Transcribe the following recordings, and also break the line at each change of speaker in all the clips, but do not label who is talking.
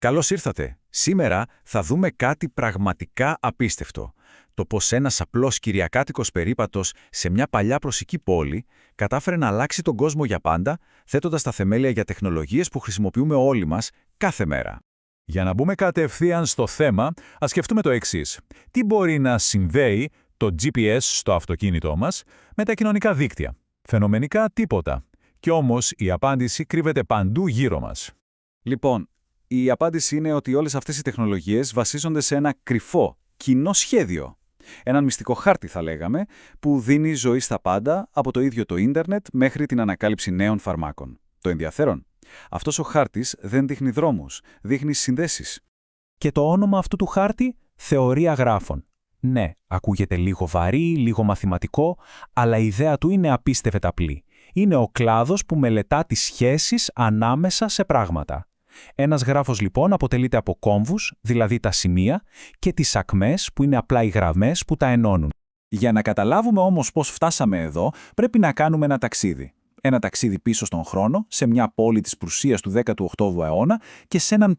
Καλώς ήρθατε. Σήμερα θα δούμε κάτι πραγματικά απίστευτο. Το πώς ένας απλός κυριακάτικος περίπατος σε μια παλιά προσική πόλη κατάφερε να αλλάξει τον κόσμο για πάντα, θέτοντας τα θεμέλια για τεχνολογίες που χρησιμοποιούμε όλοι μας κάθε μέρα.
Για να μπούμε κατευθείαν στο θέμα, ας σκεφτούμε το εξής. Τι μπορεί να συνδέει το GPS στο αυτοκίνητό μας με τα κοινωνικά δίκτυα? Φαινομενικά τίποτα. Κι όμως η απάντηση κρύβεται παντού γύρω μας.
Λοιπόν, η απάντηση είναι ότι όλες αυτές οι τεχνολογίες βασίζονται σε ένα κρυφό, κοινό σχέδιο. Έναν μυστικό χάρτη θα λέγαμε, που δίνει ζωή στα πάντα, από το ίδιο το ίντερνετ μέχρι την ανακάλυψη νέων φαρμάκων. Το ενδιαφέρον? Αυτός ο χάρτης δεν δείχνει δρόμους, δείχνει συνδέσεις.
Και το όνομα αυτού του χάρτη, θεωρία γράφων. Ναι, ακούγεται λίγο βαρύ, λίγο μαθηματικό, αλλά η ιδέα του είναι απίστευτα απλή. Είναι ο κλάδος που μελετά τις σχέσεις ανάμεσα σε πράγματα. Ένας γράφος λοιπόν αποτελείται από κόμβους, δηλαδή τα σημεία, και τις ακμές που είναι απλά οι γραμμές που τα ενώνουν.
Για να καταλάβουμε όμως πώς φτάσαμε εδώ, πρέπει να κάνουμε ένα ταξίδι. Ένα ταξίδι πίσω στον χρόνο, σε μια πόλη της Προυσίας του 18ου αιώνα και σε έναν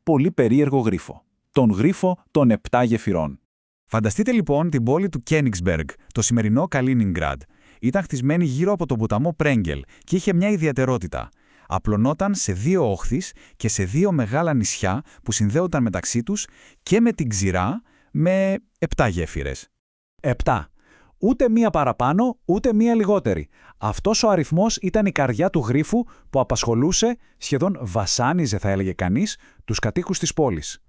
πολύ περίεργο γρίφο. Τον γρίφο των 7 γεφυρών.
Φανταστείτε λοιπόν την πόλη του Κένιγκσμπεργκ, το σημερινό Καλίνινγκραντ. Ήταν χτισμένη γύρω από τον ποταμό Πρέγγελ και είχε μια ιδιαιτερότητα. Απλωνόταν σε 2 όχθεις και σε 2 μεγάλα νησιά που συνδέονταν μεταξύ τους και με την ξηρά με 7 γέφυρες.
7. Ούτε μία παραπάνω, ούτε μία λιγότερη. Αυτός ο αριθμός ήταν η καρδιά του γρίφου που απασχολούσε, σχεδόν βασάνιζε θα έλεγε κανείς, τους κατοίκους της πόλης.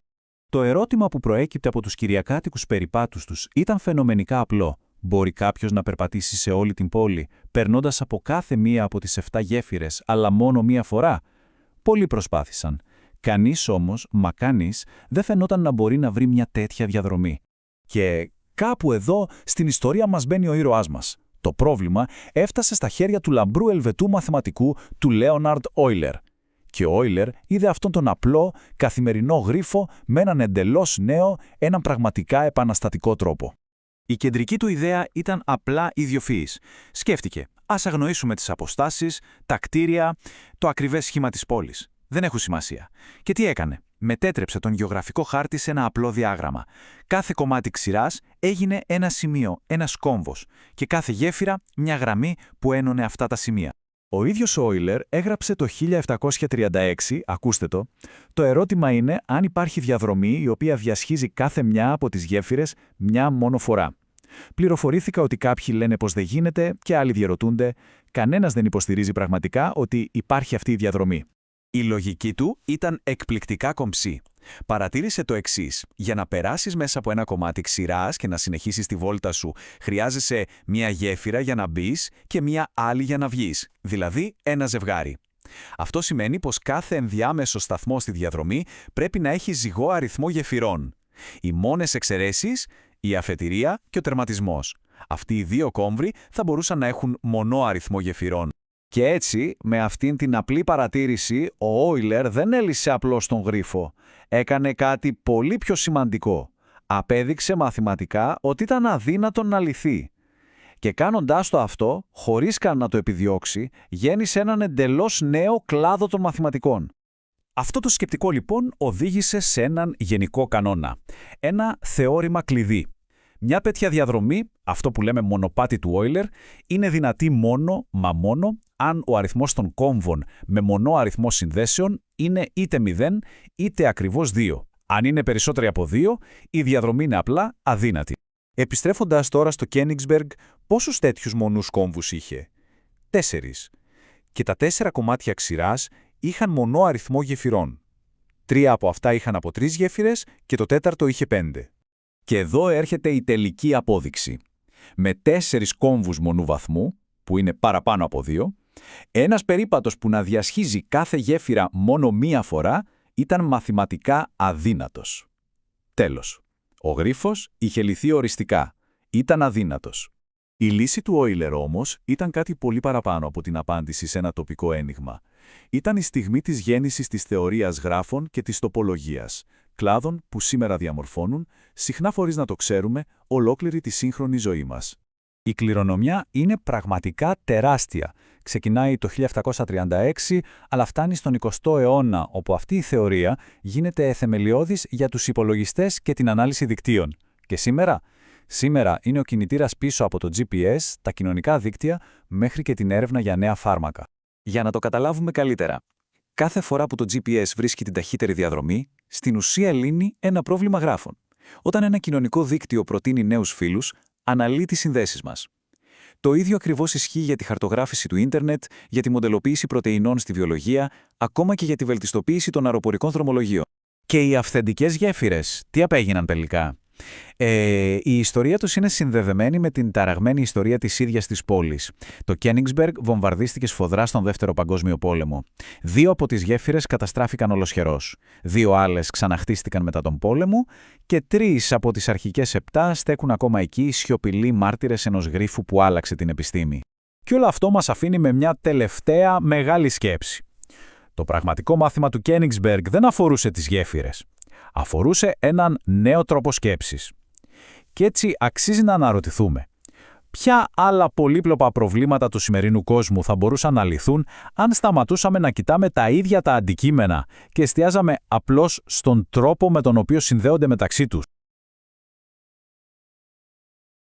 Το ερώτημα που προέκυπτε από τους κυριακάτικους περιπάτους τους ήταν φαινομενικά απλό. Μπορεί κάποιος να περπατήσει σε όλη την πόλη, περνώντας από κάθε μία από τις 7 γέφυρες, αλλά μόνο μία φορά? Πολλοί προσπάθησαν. Κανείς όμως, κανείς, δεν φαινόταν να μπορεί να βρει μια τέτοια διαδρομή. Και κάπου εδώ στην ιστορία μας μπαίνει ο ήρωάς μας. Το πρόβλημα έφτασε στα χέρια του λαμπρού Ελβετού μαθηματικού του Λέοναρντ Όιλερ. Και ο Όιλερ είδε αυτόν τον απλό, καθημερινό γρίφο με έναν εντελώς νέο, έναν πραγματικά επαναστατικό τρόπο. Η κεντρική του ιδέα ήταν απλά ιδιοφυής. Σκέφτηκε, ας αγνοήσουμε τις αποστάσεις, τα κτίρια, το ακριβές σχήμα της πόλης. Δεν έχουν σημασία. Και τι έκανε? Μετέτρεψε τον γεωγραφικό χάρτη σε ένα απλό διάγραμμα. Κάθε κομμάτι ξηράς έγινε ένα σημείο, ένας κόμβος. Και κάθε γέφυρα μια γραμμή που ένωνε αυτά τα σημεία. Ο ίδιος ο Όιλερ έγραψε το 1736, ακούστε το ερώτημα είναι αν υπάρχει διαδρομή η οποία διασχίζει κάθε μια από τις γέφυρες μια μόνο φορά. Πληροφορήθηκα ότι κάποιοι λένε πως δεν γίνεται και άλλοι διαρωτούνται. Κανένας δεν υποστηρίζει πραγματικά ότι υπάρχει αυτή η διαδρομή. Η λογική του ήταν εκπληκτικά κομψή. Παρατήρησε το εξής: για να περάσεις μέσα από ένα κομμάτι ξηράς και να συνεχίσεις τη βόλτα σου, χρειάζεσαι μία γέφυρα για να μπεις και μία άλλη για να βγεις, δηλαδή ένα ζευγάρι. Αυτό σημαίνει πως κάθε ενδιάμεσο σταθμό στη διαδρομή πρέπει να έχει ζυγό αριθμό γεφυρών. Οι μόνες εξαιρέσεις, η αφετηρία και ο τερματισμός. Αυτοί οι 2 κόμβροι θα μπορούσαν να έχουν μονό αριθμό γεφυρών.
Και έτσι, με αυτήν την απλή παρατήρηση, ο Όιλερ δεν έλυσε απλώς τον γρίφο. Έκανε κάτι πολύ πιο σημαντικό. Απέδειξε μαθηματικά ότι ήταν αδύνατο να λυθεί. Και κάνοντάς το αυτό, χωρίς καν να το επιδιώξει, γέννησε έναν εντελώς νέο κλάδο των μαθηματικών.
Αυτό το σκεπτικό λοιπόν οδήγησε σε έναν γενικό κανόνα. Ένα θεώρημα κλειδί. Μια τέτοια διαδρομή, αυτό που λέμε μονοπάτι του Όιλερ, είναι δυνατή μόνο αν ο αριθμός των κόμβων με μονό αριθμό συνδέσεων είναι είτε 0 είτε ακριβώς 2. Αν είναι περισσότεροι από 2, η διαδρομή είναι απλά αδύνατη.
Επιστρέφοντας τώρα στο Κένιγκσμπεργκ, πόσους τέτοιους μονούς κόμβους είχε? 4. Και τα 4 κομμάτια ξηράς είχαν μονό αριθμό γεφυρών. 3 από αυτά είχαν από 3 γέφυρες και το 4ο είχε 5. Και εδώ έρχεται η τελική απόδειξη. Με 4 κόμβους μονού βαθμού, που είναι παραπάνω από 2, ένας περίπατος που να διασχίζει κάθε γέφυρα μόνο μία φορά ήταν μαθηματικά αδύνατος. Τέλος. Ο γρίφος είχε λυθεί οριστικά. Ήταν αδύνατος.
Η λύση του Όιλερ όμως ήταν κάτι πολύ παραπάνω από την απάντηση σε ένα τοπικό ένιγμα. Ήταν η στιγμή της γέννησης της θεωρίας γράφων και της τοπολογίας, κλάδων που σήμερα διαμορφώνουν, συχνά χωρίς να το ξέρουμε, ολόκληρη τη σύγχρονη ζωή μας.
Η κληρονομιά είναι πραγματικά τεράστια.
Ξεκινάει το 1736, αλλά φτάνει στον 20ο αιώνα, όπου αυτή η θεωρία γίνεται θεμελιώδης για τους υπολογιστές και την ανάλυση δικτύων. Και σήμερα είναι ο κινητήρας πίσω από το GPS, τα κοινωνικά δίκτυα, μέχρι και την έρευνα για νέα φάρμακα. Για να το καταλάβουμε καλύτερα, κάθε φορά που το GPS βρίσκει την ταχύτερη διαδρομή, στην ουσία λύνει ένα πρόβλημα γράφων. Όταν ένα κοινωνικό δίκτυο προτείνει νέους φίλους, αναλύει τις συνδέσεις μας. Το ίδιο ακριβώς ισχύει για τη χαρτογράφηση του ίντερνετ, για τη μοντελοποίηση πρωτεϊνών στη βιολογία, ακόμα και για τη βελτιστοποίηση των αεροπορικών δρομολογίων. Και οι αυθεντικές γέφυρες, τι απέγιναν τελικά? Η ιστορία τους είναι συνδεδεμένη με την ταραγμένη ιστορία της ίδιας της πόλης. Το Κένιγκσμπεργκ βομβαρδίστηκε σφοδρά στον Δεύτερο Παγκόσμιο Πόλεμο. 2 από τις γέφυρες καταστράφηκαν ολοσχερώς. 2 άλλες ξαναχτίστηκαν μετά τον πόλεμο και 3 από τις αρχικές 7 στέκουν ακόμα εκεί, σιωπηλοί μάρτυρες ενός γρίφου που άλλαξε την επιστήμη. Και όλο αυτό μας αφήνει με μια τελευταία μεγάλη σκέψη. Το πραγματικό μάθημα του Κένιγκσμπεργκ δεν αφορούσε τις γέφυρες. Αφορούσε έναν νέο τρόπο σκέψης. Και έτσι αξίζει να αναρωτηθούμε. Ποια άλλα πολύπλοκα προβλήματα του σημερινού κόσμου θα μπορούσαν να λυθούν αν σταματούσαμε να κοιτάμε τα ίδια τα αντικείμενα και εστιάζαμε απλώς στον τρόπο με τον οποίο συνδέονται μεταξύ τους?